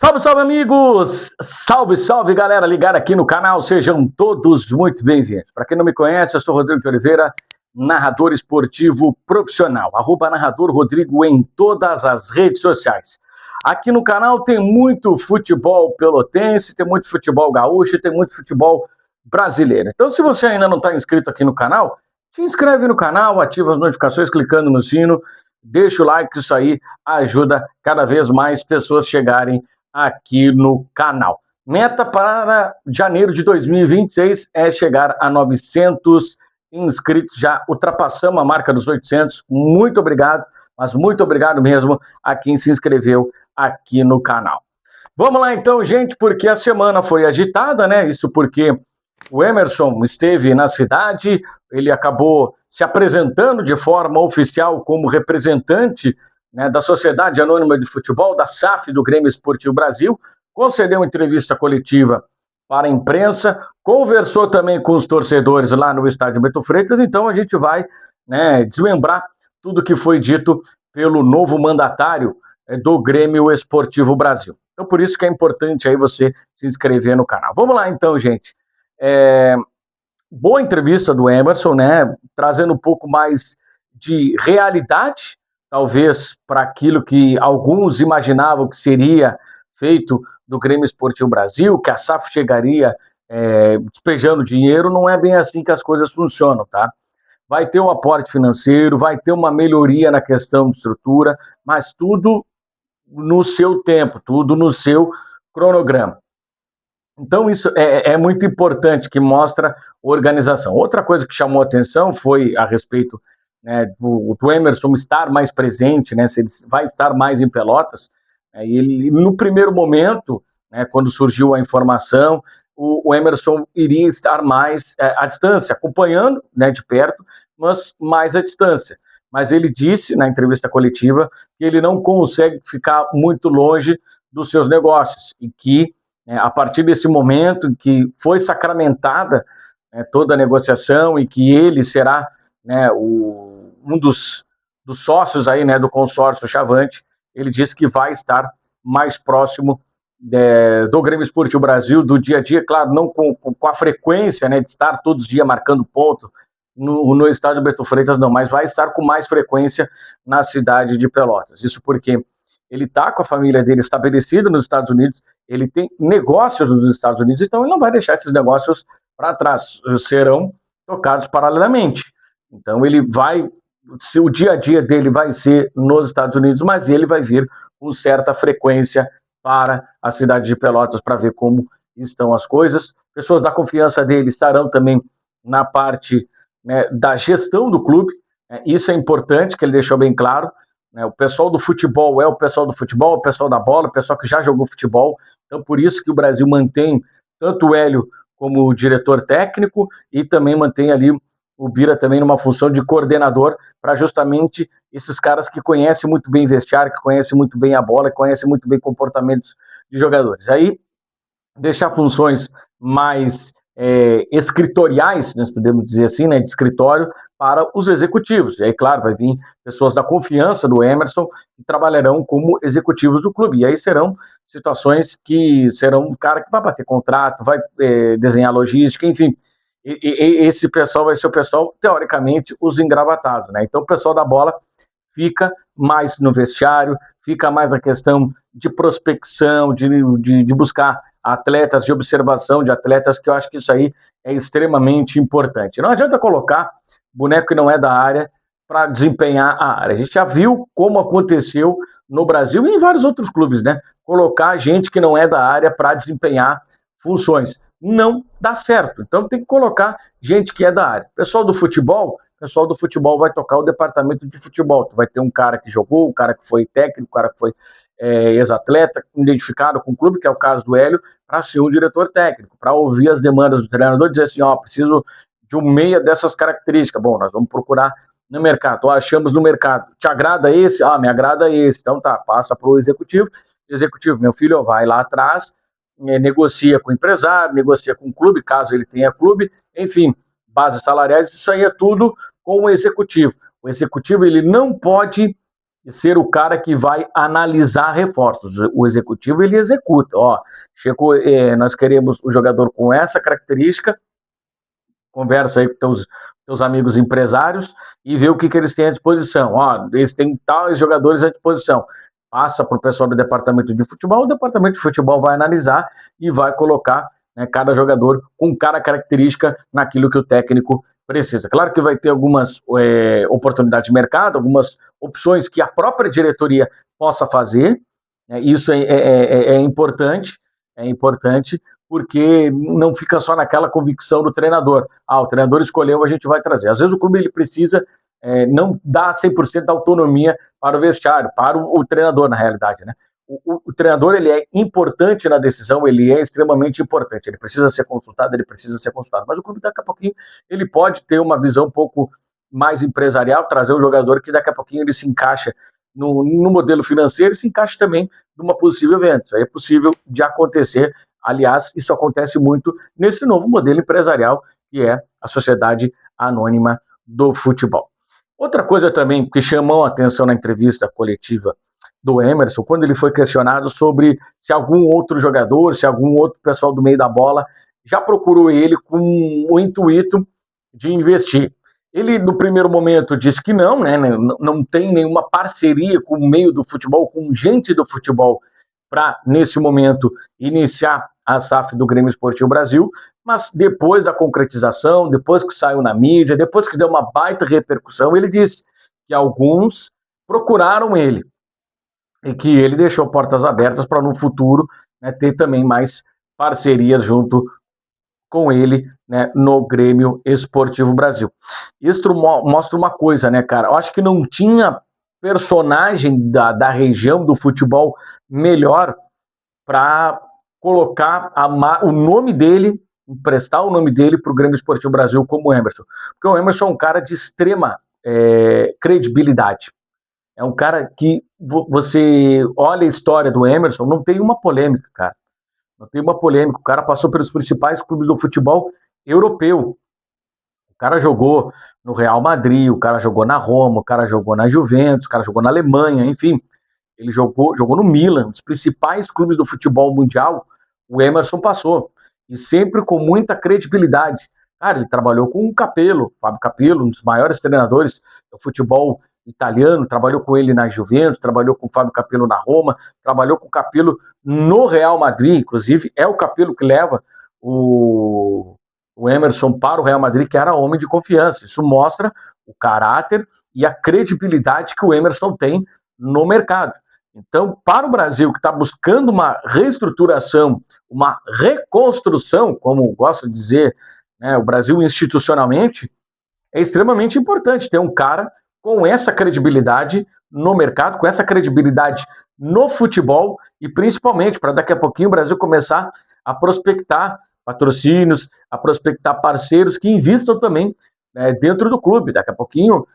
Salve, salve, amigos! Salve, salve, galera ligada aqui no canal. Sejam todos muito bem-vindos. Para quem não me conhece, eu sou Rodrigo de Oliveira, narrador esportivo profissional. @narrador Rodrigo em todas as redes sociais. Aqui no canal tem muito futebol pelotense, tem muito futebol gaúcho, tem muito futebol brasileiro. Então, se você ainda não está inscrito aqui no canal, se inscreve no canal, ativa as notificações clicando no sino, deixa o like, isso aí ajuda cada vez mais pessoas chegarem aqui no canal. Meta para janeiro de 2026 é chegar a 900 inscritos, já ultrapassamos a marca dos 800. Muito obrigado, mas muito obrigado mesmo a quem se inscreveu aqui no canal. Vamos lá então, gente, porque a semana foi agitada, né? Isso porque o Emerson esteve na cidade, ele acabou se apresentando de forma oficial como representante, né, da Sociedade Anônima de Futebol, da SAF, do Grêmio Esportivo Brasil, concedeu uma entrevista coletiva para a imprensa, conversou também com os torcedores lá no estádio Beto Freitas, então a gente vai, né, desmembrar tudo que foi dito pelo novo mandatário do Grêmio Esportivo Brasil. Então por isso que é importante aí você se inscrever no canal. Vamos lá então, gente. Boa entrevista do Emerson, né, trazendo um pouco mais de realidade, talvez para aquilo que alguns imaginavam que seria feito do Grêmio Esportivo Brasil, que a SAF chegaria despejando dinheiro. Não é bem assim que as coisas funcionam, tá? Vai ter um aporte financeiro, vai ter uma melhoria na questão de estrutura, mas tudo no seu tempo, tudo no seu cronograma. Então isso é muito importante, que mostra organização. Outra coisa que chamou a atenção foi a respeito, né, do Emerson estar mais presente, né, se ele vai estar mais em Pelotas. Ele, no primeiro momento, né, quando surgiu a informação, o Emerson iria estar mais à distância, acompanhando, né, de perto, mas mais à distância. Mas ele disse na entrevista coletiva que ele não consegue ficar muito longe dos seus negócios e que a partir desse momento em que foi sacramentada, né, toda a negociação e que ele será, né, um dos sócios aí, né, do consórcio Chavante, ele disse que vai estar mais próximo do Grêmio Esportivo Brasil, do dia a dia, claro, não com a frequência, né, de estar todos os dias marcando ponto no estádio Beto Freitas, não, mas vai estar com mais frequência na cidade de Pelotas. Isso porque ele está com a família dele estabelecida nos Estados Unidos, ele tem negócios nos Estados Unidos, então ele não vai deixar esses negócios para trás, serão tocados paralelamente. Então ele vai, o dia a dia dele vai ser nos Estados Unidos, mas ele vai vir com certa frequência para a cidade de Pelotas para ver como estão as coisas. Pessoas da confiança dele estarão também na parte, né, da gestão do clube, isso é importante, que ele deixou bem claro. O pessoal do futebol é o pessoal do futebol, o pessoal da bola, o pessoal que já jogou futebol. Então, por isso que o Brasil mantém tanto o Hélio como o diretor técnico e também mantém ali o Bira também numa função de coordenador, para justamente esses caras que conhecem muito bem vestiário, que conhecem muito bem a bola, que conhecem muito bem comportamentos de jogadores. Aí, deixar funções mais escritoriais, nós podemos dizer assim, né, de escritório, para os executivos. E aí, claro, vai vir pessoas da confiança do Emerson que trabalharão como executivos do clube. E aí serão situações que serão um cara que vai bater contrato, vai desenhar logística, enfim. Esse pessoal vai ser o pessoal, teoricamente, os engravatados, né? Então, o pessoal da bola fica mais no vestiário, fica mais a questão de prospecção, de buscar atletas, de observação de atletas, que eu acho que isso aí é extremamente importante. Não adianta colocar boneco que não é da área para desempenhar a área. A gente já viu como aconteceu no Brasil e em vários outros clubes, né? Colocar gente que não é da área para desempenhar funções. Não dá certo. Então tem que colocar gente que é da área. Pessoal do futebol vai tocar o departamento de futebol. Tu vai ter um cara que jogou, um cara que foi técnico, um cara que foi ex-atleta, identificado com o clube, que é o caso do Hélio, para ser um diretor técnico, para ouvir as demandas do treinador, dizer assim, preciso de um meia dessas características. Bom, nós vamos procurar no mercado, achamos no mercado. Te agrada esse? Me agrada esse. Então tá, passa para o executivo. Executivo, meu filho, vai lá atrás, negocia com o empresário, negocia com o clube, caso ele tenha clube, enfim, bases salariais, isso aí é tudo com o executivo. O executivo, ele não pode e ser o cara que vai analisar reforços. O executivo, ele executa. Ó, chegou, nós queremos o jogador com essa característica, conversa aí com teus amigos empresários e vê o que eles têm à disposição. Ó, eles têm tais jogadores à disposição. Passa para o pessoal do departamento de futebol, o departamento de futebol vai analisar e vai colocar, né, cada jogador com cada característica naquilo que o técnico precisa. Claro que vai ter algumas oportunidades de mercado, algumas opções que a própria diretoria possa fazer, né, isso é importante, porque não fica só naquela convicção do treinador. O treinador escolheu, a gente vai trazer. Às vezes o clube ele precisa não dar 100% da autonomia para o vestiário, para o treinador, na realidade, né? O treinador, ele é importante na decisão, ele é extremamente importante, ele precisa ser consultado, mas o clube daqui a pouquinho, ele pode ter uma visão um pouco mais empresarial, trazer um jogador que daqui a pouquinho ele se encaixa no modelo financeiro e se encaixa também numa possível venda. Isso aí é possível de acontecer. Aliás, isso acontece muito nesse novo modelo empresarial que é a Sociedade Anônima do Futebol. Outra coisa também que chamou a atenção na entrevista coletiva do Emerson, quando ele foi questionado sobre se algum outro jogador, se algum outro pessoal do meio da bola já procurou ele com o intuito de investir. Ele, no primeiro momento, disse que não, né? Não tem nenhuma parceria com o meio do futebol, com gente do futebol, para, nesse momento, iniciar a SAF do Grêmio Esportivo Brasil, mas depois da concretização, depois que saiu na mídia, depois que deu uma baita repercussão, ele disse que alguns procuraram ele e que ele deixou portas abertas para, no futuro, né, ter também mais parcerias junto com ele, né, no Grêmio Esportivo Brasil. Isso mostra uma coisa, né, cara? Eu acho que não tinha personagem da região do futebol melhor para colocar o nome dele, emprestar o nome dele para o Grêmio Esportivo Brasil como o Emerson. Porque o Emerson é um cara de extrema credibilidade. É um cara que você olha a história do Emerson, não tem uma polêmica, cara. Não tem uma polêmica. O cara passou pelos principais clubes do futebol europeu. O cara jogou no Real Madrid, o cara jogou na Roma, o cara jogou na Juventus, o cara jogou na Alemanha, enfim. Ele jogou no Milan, os principais clubes do futebol mundial, o Emerson passou. E sempre com muita credibilidade. Cara, ele trabalhou com o Capello, Fábio Capello, um dos maiores treinadores do futebol italiano, trabalhou com ele na Juventus, trabalhou com o Fábio Capello na Roma, trabalhou com o Capello no Real Madrid, inclusive é o Capello que leva o Emerson para o Real Madrid, que era homem de confiança. Isso mostra o caráter e a credibilidade que o Emerson tem no mercado. Então, para o Brasil, que está buscando uma reestruturação, uma reconstrução, como gosta de dizer, né, o Brasil institucionalmente, é extremamente importante ter um cara com essa credibilidade no mercado, com essa credibilidade no futebol e principalmente para daqui a pouquinho o Brasil começar a prospectar patrocínios, a prospectar parceiros que investam também dentro do clube. Daqui a pouquinho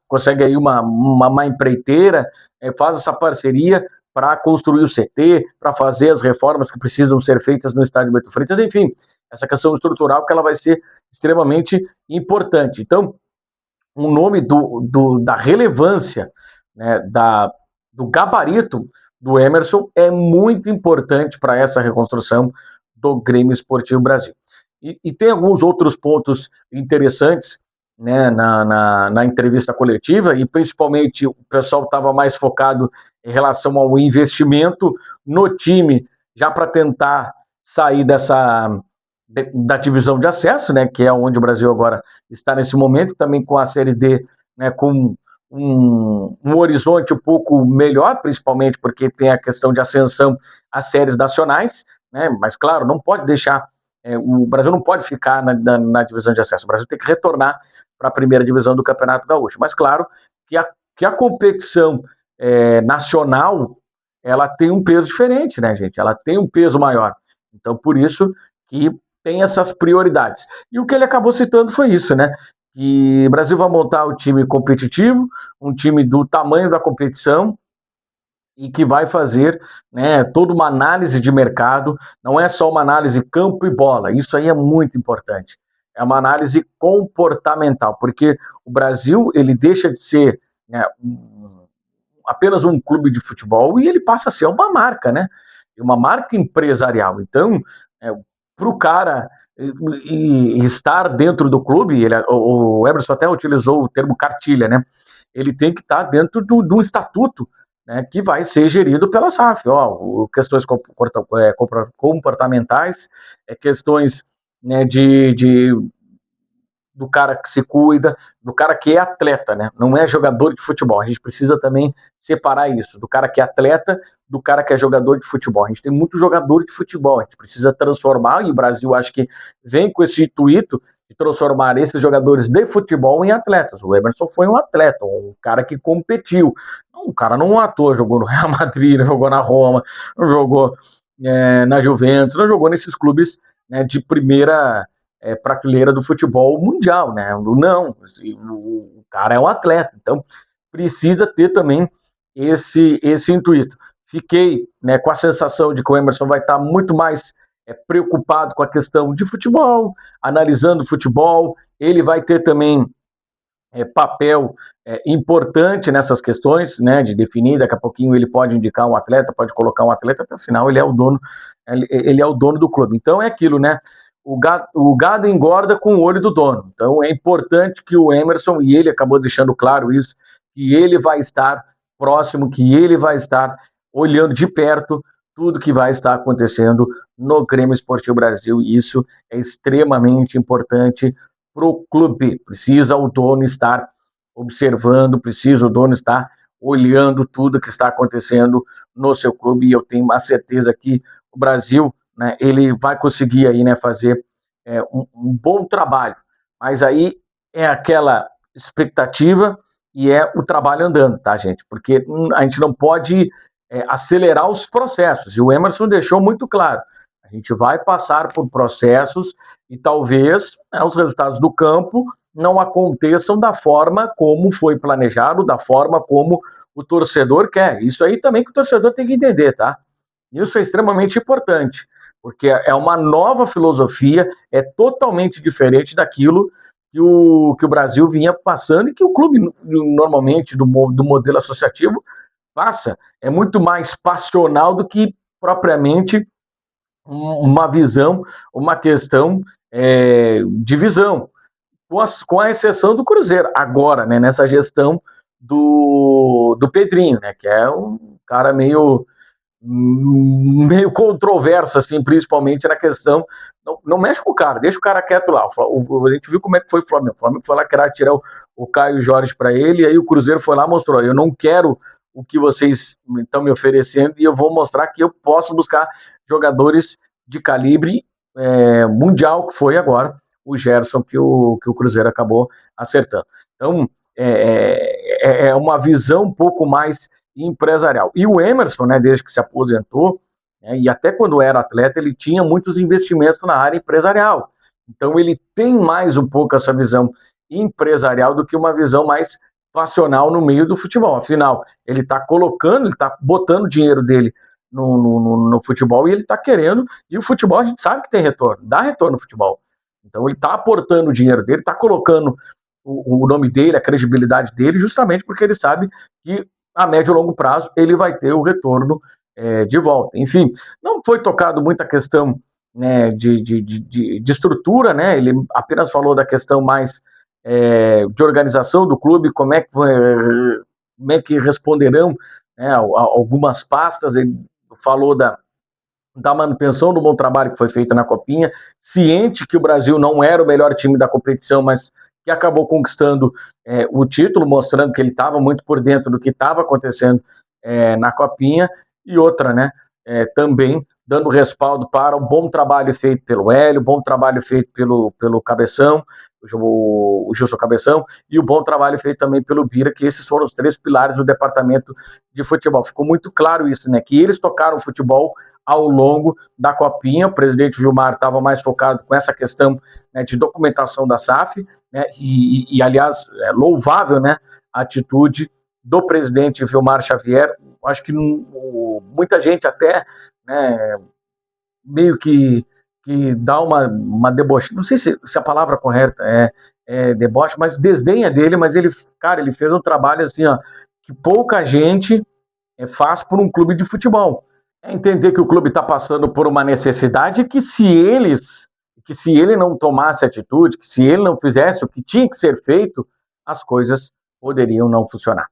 consegue aí uma empreiteira, faz essa parceria para construir o CT, para fazer as reformas que precisam ser feitas no estádio Beto Freitas, enfim, essa questão estrutural que ela vai ser extremamente importante. Então, o nome da relevância, né, do gabarito do Emerson é muito importante para essa reconstrução do Grêmio Esportivo Brasil. E tem alguns outros pontos interessantes, né, na entrevista coletiva, e principalmente o pessoal estava mais focado em relação ao investimento no time, já para tentar sair da divisão de acesso, né, que é onde o Brasil agora está nesse momento, também com a Série D, né, com um horizonte um pouco melhor, principalmente porque tem a questão de ascensão às séries nacionais, né, mas claro, não pode deixar, o Brasil não pode ficar na divisão de acesso, o Brasil tem que retornar para a primeira divisão do Campeonato Gaúcho, mas claro que a competição nacional, ela tem um peso diferente, né, gente, ela tem um peso maior, então por isso que tem essas prioridades. E o que ele acabou citando foi isso, né? Que o Brasil vai montar um time competitivo, um time do tamanho da competição e que vai fazer, né, toda uma análise de mercado, não é só uma análise campo e bola, isso aí é muito importante. É uma análise comportamental, porque o Brasil, ele deixa de ser, né, apenas um clube de futebol e ele passa a ser uma marca, né? Uma marca empresarial. Então, para o cara e estar dentro do clube, o Emerson até utilizou o termo cartilha, né? Ele tem que estar dentro do estatuto, né, que vai ser gerido pela SAF. Questões comportamentais, questões, né, do cara que se cuida, do cara que é atleta, né? Não é jogador de futebol. A gente precisa também separar isso, do cara que é atleta, do cara que é jogador de futebol. A gente tem muito jogador de futebol, a gente precisa transformar, e o Brasil acho que vem com esse intuito de transformar esses jogadores de futebol em atletas. O Emerson foi um atleta, um cara que competiu. O cara não é um ator, jogou no Real Madrid, não jogou na Roma, não jogou na Juventus, não jogou nesses clubes, né, de primeira prateleira do futebol mundial, né? Não, o cara é um atleta, então precisa ter também esse intuito. Fiquei, né, com a sensação de que o Emerson vai estar muito mais preocupado com a questão de futebol, analisando futebol, ele vai ter também papel importante nessas questões, né, de definir, daqui a pouquinho ele pode indicar um atleta, pode colocar um atleta, até o final ele é o dono do clube. Então é aquilo, né, o gado engorda com o olho do dono. Então é importante que o Emerson, e ele acabou deixando claro isso, que ele vai estar próximo, que ele vai estar olhando de perto tudo que vai estar acontecendo no Grêmio Esportivo Brasil, e isso é extremamente importante para o clube. Precisa o dono estar observando, precisa o dono estar olhando tudo que está acontecendo no seu clube, e eu tenho uma certeza que o Brasil, né, ele vai conseguir aí, né, fazer um bom trabalho, mas aí é aquela expectativa e é o trabalho andando, tá, gente? Porque a gente não pode acelerar os processos, e o Emerson deixou muito claro, a gente vai passar por processos e talvez os resultados do campo não aconteçam da forma como foi planejado, da forma como o torcedor quer. Isso aí também que o torcedor tem que entender, tá? Isso é extremamente importante, porque é uma nova filosofia, é totalmente diferente daquilo que o Brasil vinha passando e que o clube, normalmente, do modelo associativo, passa. É muito mais passional do que propriamente uma visão, uma questão de visão, com a exceção do Cruzeiro, agora, né, nessa gestão do Pedrinho, né, que é um cara meio controverso, assim, principalmente na questão, não mexe com o cara, deixa o cara quieto lá. A gente viu como é que foi o Flamengo foi lá querer tirar o Caio Jorge para ele, e aí o Cruzeiro foi lá e mostrou, eu não quero o que vocês estão me oferecendo, e eu vou mostrar que eu posso buscar jogadores de calibre mundial, que foi agora o Gerson, que o Cruzeiro acabou acertando. Então, é uma visão um pouco mais empresarial. E o Emerson, né, desde que se aposentou, né, e até quando era atleta, ele tinha muitos investimentos na área empresarial. Então ele tem mais um pouco essa visão empresarial do que uma visão mais passional no meio do futebol. Afinal, ele está ele está botando o dinheiro dele no futebol e ele está querendo, e o futebol a gente sabe que tem retorno, dá retorno no futebol. Então ele está aportando o dinheiro dele, está colocando o nome dele, a credibilidade dele, justamente porque ele sabe que a médio e longo prazo ele vai ter o retorno de volta. Enfim, não foi tocado muita questão, né, de estrutura, né? Ele apenas falou da questão mais de organização do clube, como é que responderão, né, algumas pastas. Ele falou da manutenção do bom trabalho que foi feito na Copinha, ciente que o Brasil não era o melhor time da competição, mas que acabou conquistando o título, mostrando que ele estava muito por dentro do que estava acontecendo na Copinha, e outra, né, também dando respaldo para o bom trabalho feito pelo Hélio, o bom trabalho feito pelo Cabeção, o Gilson Cabeção, e o bom trabalho feito também pelo Bira, que esses foram os 3 pilares do departamento de futebol. Ficou muito claro isso, né, que eles tocaram o futebol ao longo da Copinha. O presidente Vilmar estava mais focado com essa questão, né, de documentação da SAF, né, e aliás, é louvável, né, a atitude do presidente Vilmar Xavier. Acho que muita gente até, né, meio que dá uma deboche, não sei se a palavra correta é deboche, mas desdenha dele, mas ele, cara, ele fez um trabalho assim, ó, que pouca gente faz por um clube de futebol. É entender que o clube está passando por uma necessidade que se ele não tomasse atitude, que se ele não fizesse o que tinha que ser feito, as coisas poderiam não funcionar.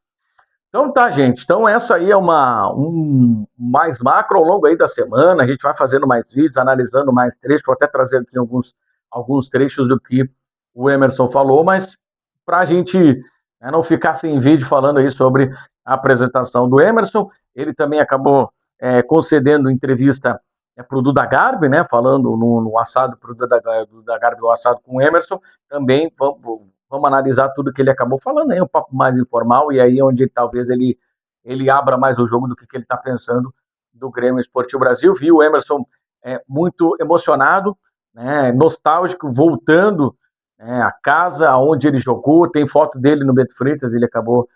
Então tá, gente. Então essa aí é um mais macro ao longo aí da semana. A gente vai fazendo mais vídeos, analisando mais trechos. Vou até trazer aqui alguns trechos do que o Emerson falou, mas para a gente não ficar sem vídeo falando aí sobre a apresentação do Emerson, ele também acabou concedendo entrevista para o Duda Garbi, né, falando no assado para o Duda Garbi, o assado com o Emerson. Também vamos analisar tudo que ele acabou falando, aí um papo mais informal, e aí onde talvez ele abra mais o jogo do que ele está pensando do Grêmio Esportivo Brasil. Vi o Emerson muito emocionado, né, nostálgico, voltando a casa onde ele jogou. Tem foto dele no Beto Freitas, ele acabou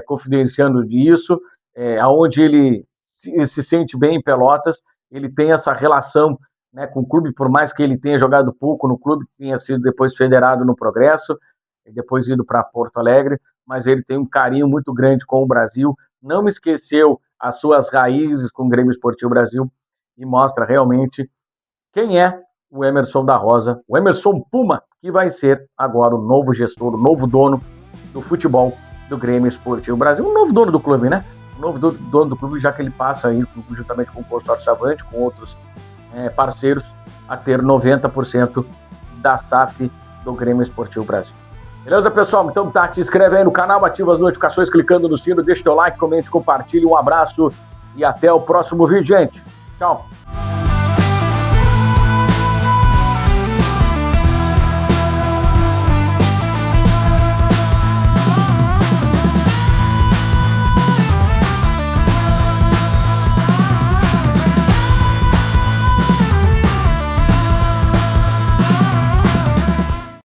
confidenciando isso, aonde ele se sente bem em Pelotas. Ele tem essa relação, né, com o clube, por mais que ele tenha jogado pouco no clube, tenha sido depois federado no Progresso, e depois ido para Porto Alegre, mas ele tem um carinho muito grande com o Brasil, não esqueceu as suas raízes com o Grêmio Esportivo Brasil, e mostra realmente quem é o Emerson da Rosa, o Emerson Puma, que vai ser agora o novo gestor, o novo dono do futebol do Grêmio Esportivo Brasil, o novo dono do clube, né? O novo dono do clube, já que ele passa aí, juntamente com o Consórcio Avante, com outros parceiros, a ter 90% da SAF do Grêmio Esportivo Brasil. Beleza, pessoal? Então tá, te inscreve aí no canal, ativa as notificações clicando no sino, deixa teu like, comente, compartilhe. Um abraço e até o próximo vídeo, gente. Tchau.